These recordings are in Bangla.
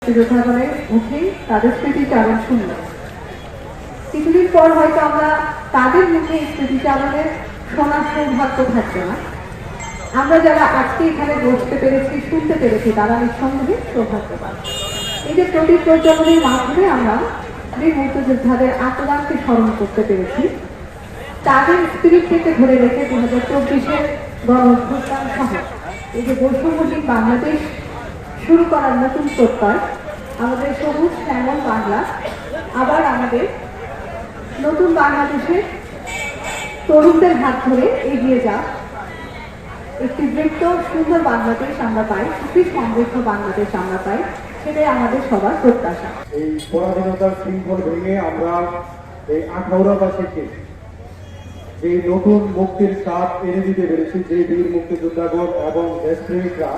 যোদ্ধাগণের মুখে তাদের স্মৃতিচারণ শুনল। কিছুদিন পর হয়তো আমরা তাদের মুখে স্মৃতিচারণের শোনার সৌভাগ্য থাকবে না। আমরা যারা আজকে এখানে বসতে পেরেছি, শুনতে পেরেছি, তারা নিঃসন্দেহে সৌভাগ্যবান। এই যে প্রতি প্রজন্মের মাধ্যমে আমরা বীর মুক্তিযোদ্ধাদের আত্মদানকে স্মরণ করতে পেরেছি, তাদের স্পিরিটকে ধরে রেখে 2024-এর গণ-অভ্যুত্থান সহ এই যে বৈষম্যহীন বাংলাদেশ শুরু করার নতুন প্রত্যয়, আমাদের সবুজ শ্যামল বাংলা আবার আমাদের নতুন বাংলাদেশের তরুণদের হাত ধরে এগিয়ে যাক, একটি বৃত্ত সুন্দর বাংলাদেশ আমরা পাই, সুখী সমৃদ্ধ বাংলাদেশ আমরা পাই, সেটাই আমাদের সবার প্রত্যাশা। এই পরাধীনতার শৃঙ্খল ভেঙে আমরা এই আখাউড়াবাসীকে যে নতুন মুক্তির স্বাদ এনে দিতে পেরেছি, যে বীর মুক্তিযোদ্ধাগণ এবং দেশপ্রেমিকরা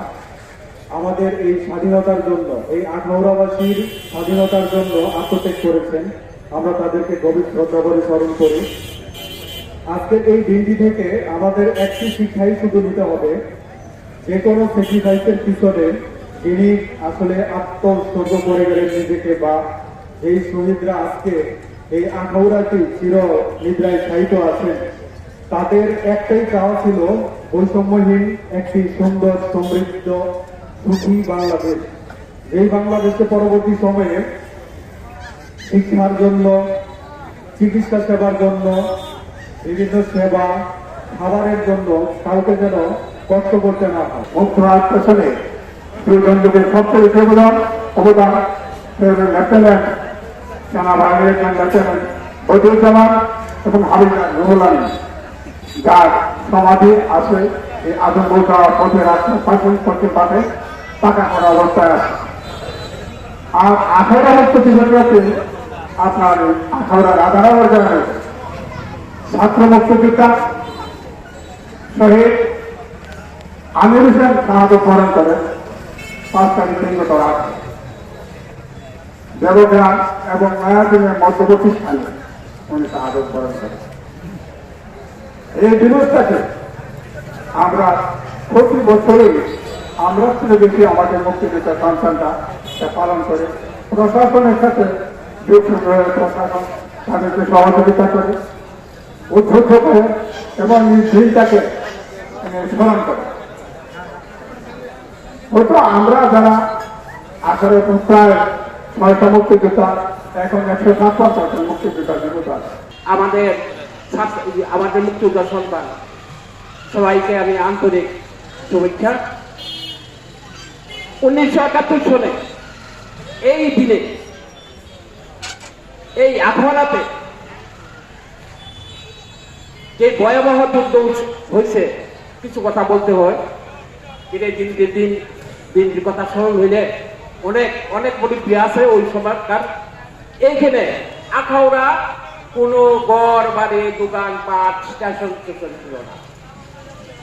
আমাদের এই স্বাধীনতার জন্য, এই আখাউড়াবাসীর স্বাধীনতার জন্য আত্মত্যাগ করেছেন, আমরা তাদেরকে গভীর শ্রদ্ধা করে স্মরণ করি। আজকের এই দিনটি থেকে আমাদের একটি শিক্ষাই শুধু নিতে হবে, যে কোনো স্যাক্রিফাইসের পিছনে যিনি আসলে আত্মোৎসর্গ করে গেলেন নিজেকে, বা এই শহীদরা আজকে এই আখাউড়াতে চির নিদ্রায় শায়িত আছেন, তাদের একটাই চাওয়া ছিল বৈষম্যহীন একটি সুন্দর সমৃদ্ধ সুখী বাংলাদেশ, এই বাংলাদেশে পরবর্তী সময়ে শিক্ষার জন্য, চিকিৎসা সেবার জন্য, বিভিন্ন সেবা খাবারের জন্য কাউকে যেন কষ্ট করতে না হয়। মুখ্য আশ্বাসনে দুর্গন্ধের সবচেয়ে অবদান লেফটেন্যান্ট সেনাবাহিনীর লেফটেন্যান্ট বদিউজ্জামান এবং হাবিবুর রুহুল আলী, যার সমাধি আছে এই আজমগৌড়া পথে রাস্তার পশ্চিম পাশে পাকা করা অবস্থায় আছে। আর 18 বছর জীবনরাতে আপনার আখাউড়া রাধানগর জেলার ছাত্র মুক্তিযোদ্ধা শহীদ আমির হোসেন শাহাদত বরণ করেন 5 তারিখ নিহত রাত দেবগ্রাম এবং নয়াদিনের মধ্যবর্তী স্থানে উনি শাহাদত বরণ করেন। এই দিবসটাকে আমরা প্রতি বছরই আমরা থেকে বেশি আমাদের মুক্তিযোদ্ধা সন্তানটা পালন করে, প্রশাসনের সাথে যুক্ত হয়ে প্রশাসন তাদেরকে সহযোগিতা করে, উদ্বুদ্ধ করে এবং দিনটাকে স্মরণ করে। হয়তো আমরা যারা আসলে প্রায় 6টা মুক্তিযোদ্ধা, এখন 157 মুক্তিযোদ্ধা নিহত আছে। আমাদের মুক্তিযোদ্ধা সন্তান সবাইকে আমি আন্তরিক শুভেচ্ছা। 1971 সালে এই দিনে এই আখাউড়াতে যে ভয়াবহ যুদ্ধ হয়েছে, কিছু কথা বলতে হয়। দিনের কথা স্মরণ হইলে অনেক অনেক প্রতিক্রিয়া আছে ওই সময়কার। এইখানে আখাউড়া কোনো ঘর বাড়ি দোকান পাট স্টেশন ছিল না,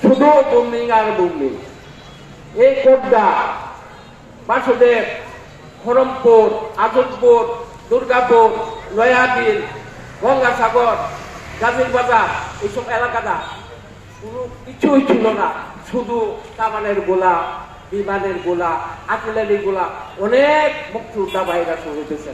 শুধু বুমিং আর বুমিং। এই কোটদা, বাসুদেব, খড়মপুর, আজমপুর, দুর্গাপুর, নয়াদিন, গঙ্গাসাগর, গাজীর বাজার, এইসব এলাকাটা কোনো কিছুই ছিল না, শুধু কামানের গোলা, বিমানের গোলা, আর্টিলারি গোলা, অনেক মুক্তিযোদ্ধা বাহিরা শুরু হয়েছে।